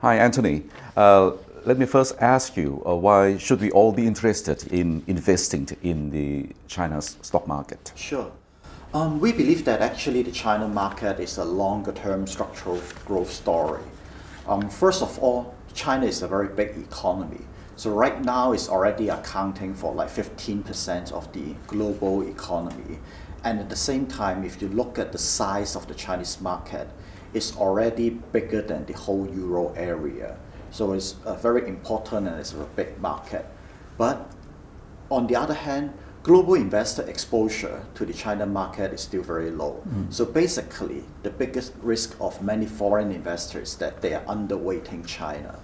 Hi, Anthony. Let me first ask you, why should we all be interested in investing in the China's stock market? Sure. We believe that actually the China market is a longer-term structural growth story. First of all, China is a very big economy. So right now it's already accounting for like 15% of the global economy. And at the same time, if you look at the size of the Chinese market, it's already bigger than the whole Euro area. So it's very important and it's a big market. But on the other hand, global investor exposure to the China market is still very low. So basically, the biggest risk of many foreign investors is that they are underweighting China.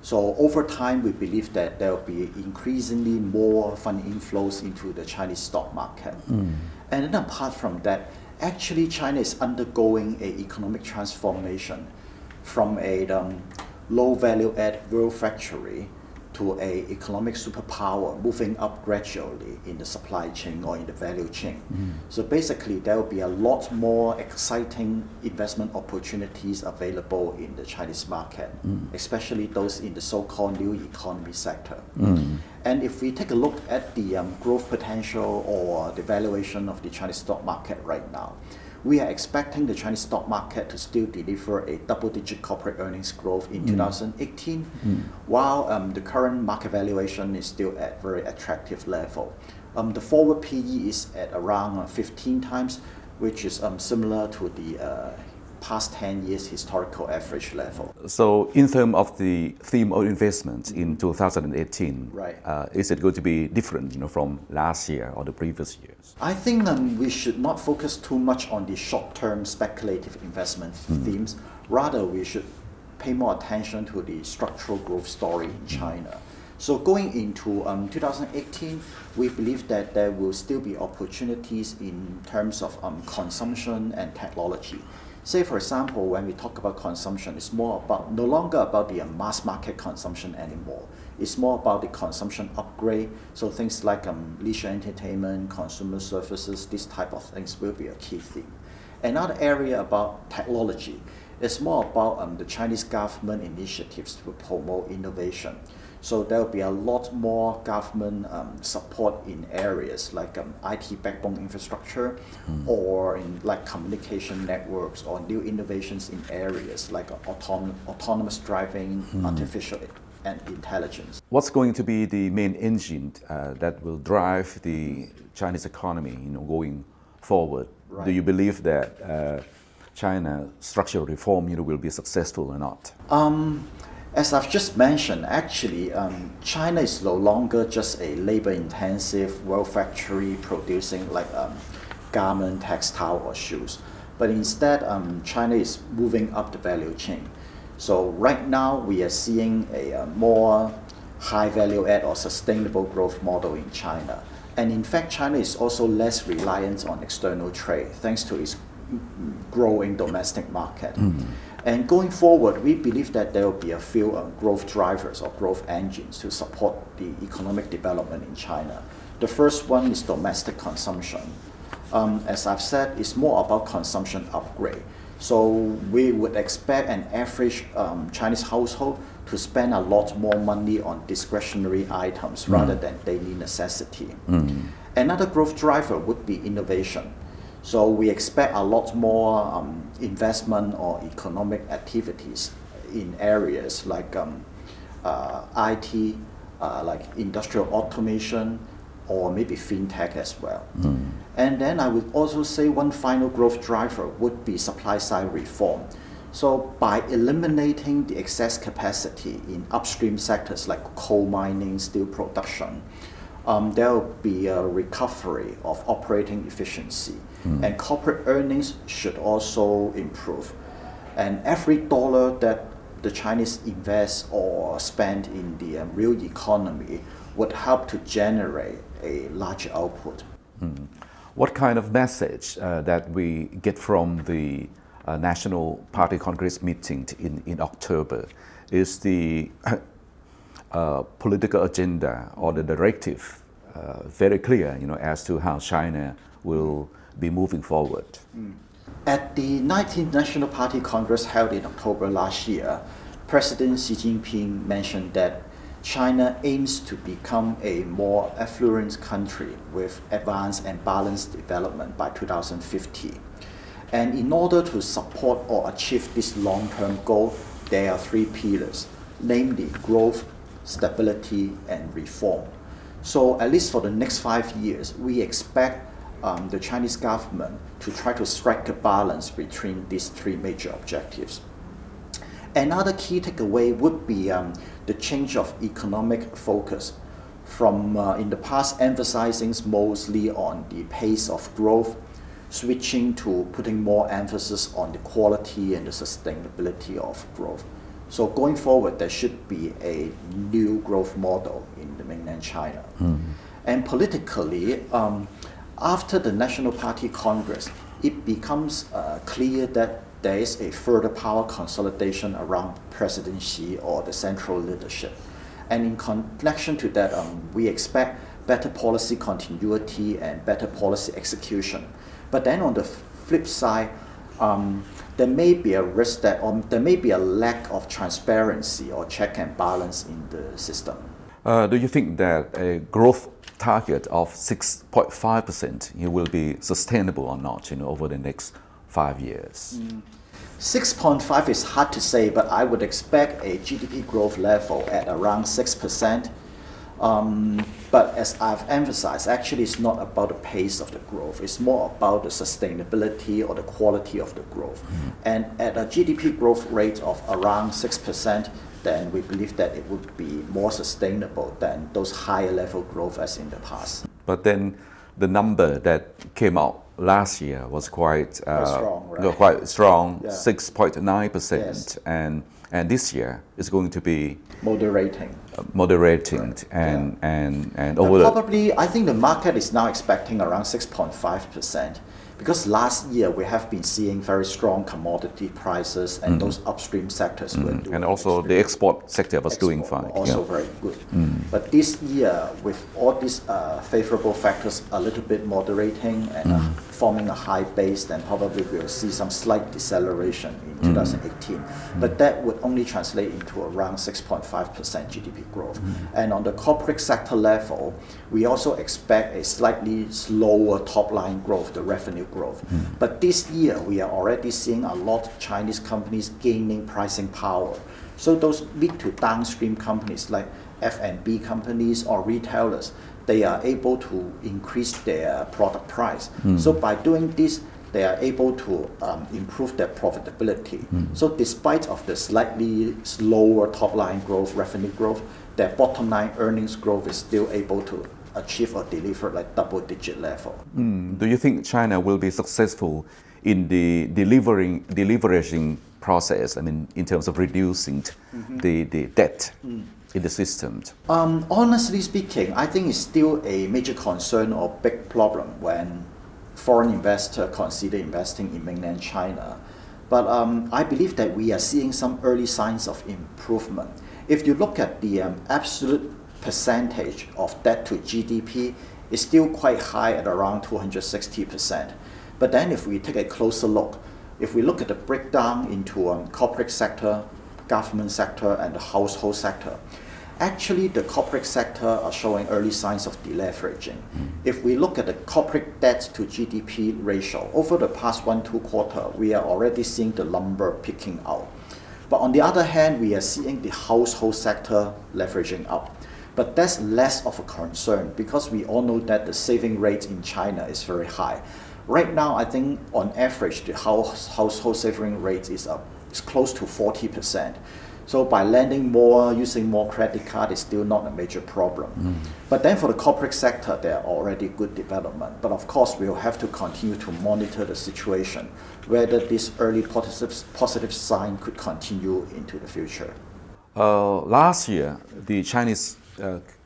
So over time, we believe that there will be increasingly more fund inflows into the Chinese stock market. And then apart from that, actually China is undergoing an economic transformation from a low value add world factory to an economic superpower, moving up gradually in the supply chain or in the value chain. So basically, there will be a lot more exciting investment opportunities available in the Chinese market, especially those in the so-called new economy sector. And if we take a look at the growth potential or the valuation of the Chinese stock market right now, we are expecting the Chinese stock market to still deliver a double-digit corporate earnings growth in 2018, while the current market valuation is still at very attractive level. The forward PE is at around 15 times, which is similar to the past 10 years historical average level. So in terms of the theme of investment in 2018, Right. Is it going to be different from last year or the previous years? I think we should not focus too much on the short-term speculative investment themes. Rather, we should pay more attention to the structural growth story in China. So going into 2018, we believe that there will still be opportunities in terms of consumption and technology. Say, for example, when we talk about consumption, it's no longer about the mass market consumption anymore. It's more about the consumption upgrade. So things like leisure entertainment, consumer services, this type of things will be a key theme. Another area about technology is more about the Chinese government initiatives to promote innovation. So there will be a lot more government support in areas like IT backbone infrastructure or in like communication networks or new innovations in areas like autonomous driving, artificial and intelligence. What's going to be the main engine that will drive the Chinese economy going forward? Right. Do you believe that China structural reform will be successful or not? As I've just mentioned, actually, China is no longer just a labor-intensive world factory producing like garment, textile, or shoes, but instead, China is moving up the value chain. So right now, we are seeing a more high value add or sustainable growth model in China. And in fact, China is also less reliant on external trade thanks to its growing domestic market. And going forward, we believe that there will be a few growth drivers or growth engines to support the economic development in China. The first one is domestic consumption. As I've said, it's more about consumption upgrade. So we would expect an average Chinese household to spend a lot more money on discretionary items rather than daily necessity. Another growth driver would be innovation. So we expect a lot more investment or economic activities in areas like IT, like industrial automation, or maybe fintech as well. And then I would also say one final growth driver would be supply side reform. So by eliminating the excess capacity in upstream sectors like coal mining, steel production, there will be a recovery of operating efficiency. And corporate earnings should also improve. And every dollar that the Chinese invest or spend in the real economy would help to generate a larger output. What kind of message that we get from the National Party Congress meeting in October is the political agenda or the directive very clear, as to how China will be moving forward? At the 19th National Party Congress held in October last year, President Xi Jinping mentioned that China aims to become a more affluent country with advanced and balanced development by 2050. And in order to support or achieve this long-term goal, there are three pillars, namely growth, stability, and reform. So at least for the next 5 years, we expect the Chinese government to try to strike a balance between these three major objectives. Another key takeaway would be the change of economic focus from in the past emphasizing mostly on the pace of growth, switching to putting more emphasis on the quality and the sustainability of growth. So going forward, there should be a new growth model in the mainland China. And politically, after the National Party Congress, it becomes clear that there is a further power consolidation around President Xi or the central leadership. And in connection to that, we expect better policy continuity and better policy execution. But then on the flip side, there may be a risk that there may be a lack of transparency or check and balance in the system. Do you think that a growth target of 6.5% will be sustainable or not over the next 5 years? 6.5 is hard to say, but I would expect a GDP growth level at around 6%. But as I've emphasized, actually it's not about the pace of the growth. It's more about the sustainability or the quality of the growth. And at a GDP growth rate of around 6%, then we believe that it would be more sustainable than those higher level growth as in the past. But then the number that came out last year was quite strong, right? Quite strong, Yeah. 6.9%, Yes. and this year is going to be Moderating. Right. and over the Probably, I think the market is now expecting around 6.5%. Because last year we have been seeing very strong commodity prices and those upstream sectors were doing and also the export sector was doing fine. Also very good. But this year, with all these favorable factors a little bit moderating and forming a high base, then probably we'll see some slight deceleration in 2018. But that would only translate into around 6.5% GDP growth. And on the corporate sector level, we also expect a slightly slower top line growth, the revenue growth. But this year, we are already seeing a lot of Chinese companies gaining pricing power. So those mid to downstream companies like F&B companies or retailers, they are able to increase their product price. So by doing this, they are able to improve their profitability. So despite of the slightly slower top line growth, revenue growth, their bottom line earnings growth is still able to achieve or deliver like double-digit level. Do you think China will be successful in the deleveraging process? I mean, in terms of reducing the debt in the system? Honestly speaking, I think it's still a major concern or big problem when foreign investors consider investing in mainland China. But I believe that we are seeing some early signs of improvement. If you look at the absolute percentage of debt to GDP, is still quite high at around 260%. But then if we take a closer look, if we look at the breakdown into corporate sector, government sector, and the household sector, actually the corporate sector are showing early signs of deleveraging. If we look at the corporate debt to GDP ratio, over the past 1-2 quarters, we are already seeing the number peaking out. But on the other hand, we are seeing the household sector leveraging up. But that's less of a concern because we all know that the saving rate in China is very high. Right now, I think on average, the household saving rate is close to 40%. So by lending more, using more credit card is still not a major problem. But then for the corporate sector, there are already good development. But of course, we'll have to continue to monitor the situation, whether this early positive sign could continue into the future. Last year, the Chinese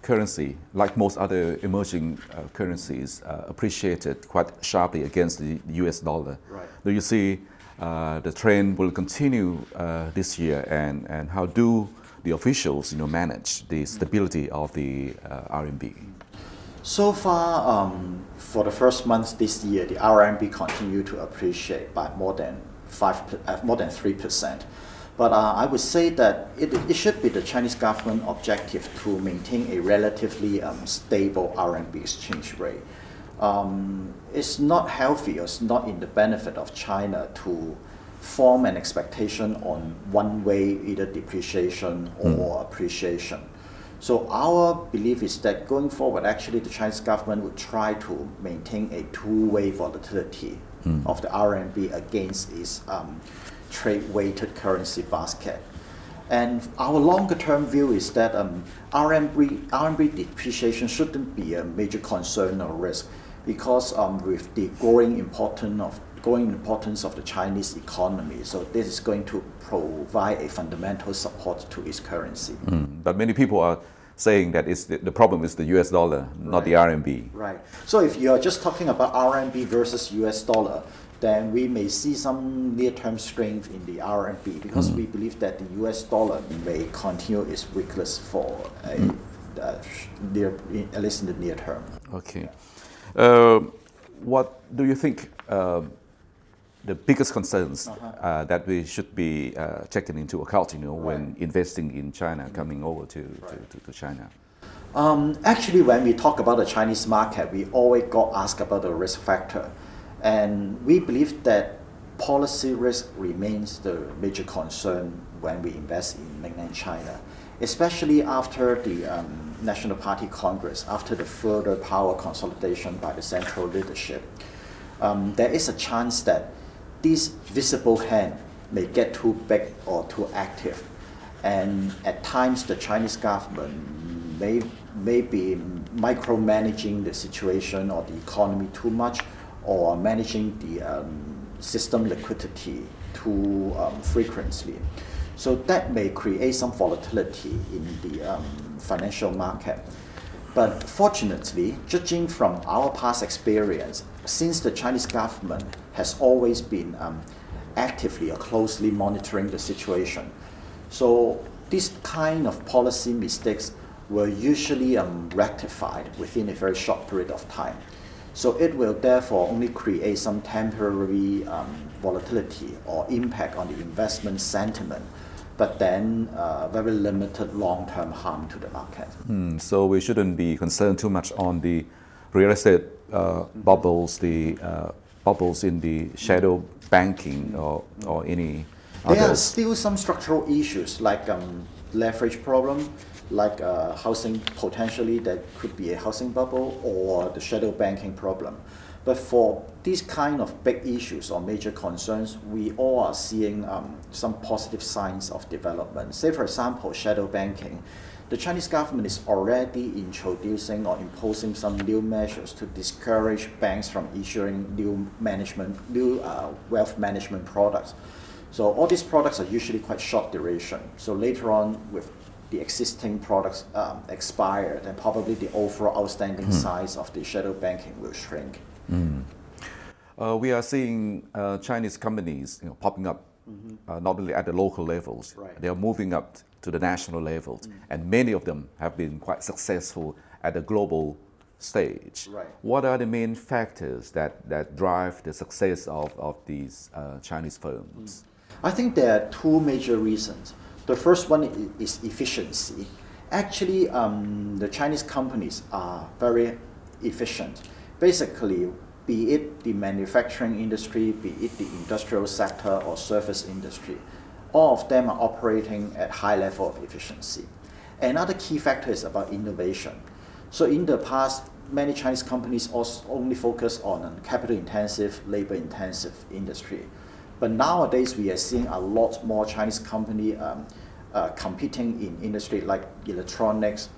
currency, like most other emerging currencies, appreciated quite sharply against the US dollar. Right. Do you see the trend will continue this year, and how do the officials manage the stability of the RMB? So far, for the first month this year, the RMB continued to appreciate by more than 3%. But I would say that it should be the Chinese government objective to maintain a relatively stable RMB exchange rate. It's not healthy or it's not in the benefit of China to form an expectation on one way, either depreciation or appreciation. So our belief is that going forward, actually the Chinese government would try to maintain a two-way volatility of the RMB against its trade-weighted currency basket. And our longer-term view is that RMB depreciation shouldn't be a major concern or risk because with the growing importance of the Chinese economy, so this is going to provide a fundamental support to its currency. But many people are saying that the problem is the US dollar, not the RMB. Right. So if you're just talking about RMB versus US dollar, then we may see some near-term strength in the RMB because we believe that the US dollar may continue its weakness for at least in the near term. Okay. What do you think the biggest concerns that we should be taking into account, when investing in China, coming over to China? Actually, when we talk about the Chinese market, we always got asked about the risk factor. And we believe that policy risk remains the major concern when we invest in mainland China, especially after the National Party Congress, after the further power consolidation by the central leadership. There is a chance that this visible hand may get too big or too active. And at times the Chinese government may be micromanaging the situation or the economy too much, or managing the system liquidity too frequently. So that may create some volatility in the financial market. But fortunately, judging from our past experience, since the Chinese government has always been actively or closely monitoring the situation, so this kind of policy mistakes were usually rectified within a very short period of time. So it will therefore only create some temporary volatility or impact on the investment sentiment, but then very limited long-term harm to the market. So we shouldn't be concerned too much on the real estate bubbles, the bubbles in the shadow banking or any others. There are still some structural issues like leverage problem, like housing, potentially there could be a housing bubble or the shadow banking problem. But for these kind of big issues or major concerns, we all are seeing some positive signs of development. Say for example, shadow banking. The Chinese government is already introducing or imposing some new measures to discourage banks from issuing new wealth management products. So all these products are usually quite short duration. So later on, with the existing products expire, then probably the overall outstanding size of the shadow banking will shrink. We are seeing Chinese companies popping up not only at the local levels, they are moving up to the national levels, and many of them have been quite successful at the global stage. What are the main factors that drive the success of these Chinese firms? I think there are two major reasons. The first one is efficiency. Actually, the Chinese companies are very efficient. Basically, be it the manufacturing industry, be it the industrial sector or service industry, all of them are operating at high level of efficiency. Another key factor is about innovation. So in the past, many Chinese companies also only focus on capital-intensive, labor-intensive industry. But nowadays, we are seeing a lot more Chinese companies competing in industry like electronics,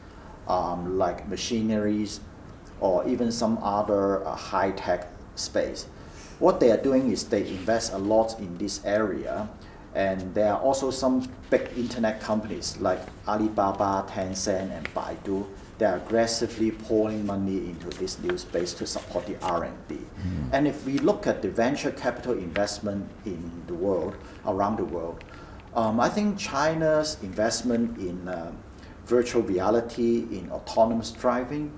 like machineries, or even some other high-tech space. What they are doing is they invest a lot in this area, and there are also some big internet companies like Alibaba, Tencent, and Baidu. They are aggressively pouring money into this new space to support the R&D. And if we look at the venture capital investment in the world, around the world, I think China's investment in virtual reality, in autonomous driving,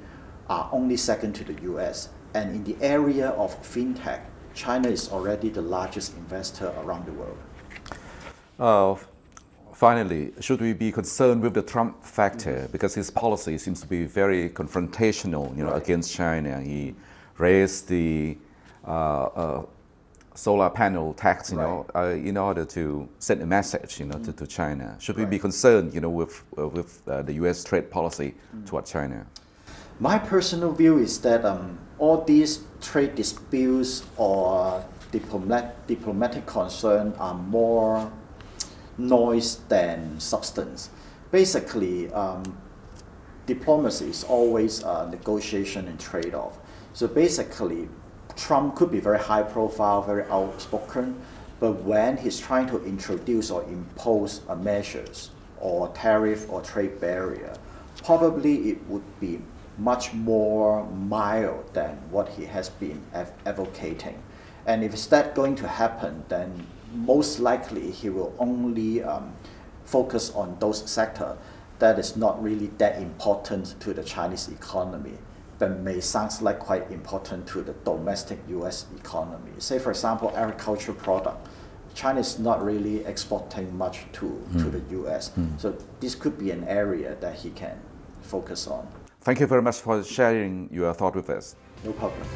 are only second to the US. And in the area of fintech, China is already the largest investor around the world. Finally, should we be concerned with the Trump factor because his policy seems to be very confrontational, against China? He raised the solar panel tax, in order to send a message, to China. Should we be concerned, with the U.S. trade policy toward China? My personal view is that all these trade disputes or diplomatic concern are more noise than substance. Basically, diplomacy is always a negotiation and trade-off. So basically, Trump could be very high profile, very outspoken, but when he's trying to introduce or impose measures or tariff or trade barrier, probably it would be much more mild than what he has been advocating. And if it's that going to happen, then most likely he will only focus on those sectors that is not really that important to the Chinese economy, but may sound like quite important to the domestic US economy. Say, for example, agricultural product. China is not really exporting much to the US. So this could be an area that he can focus on. Thank you very much for sharing your thought with us. No problem.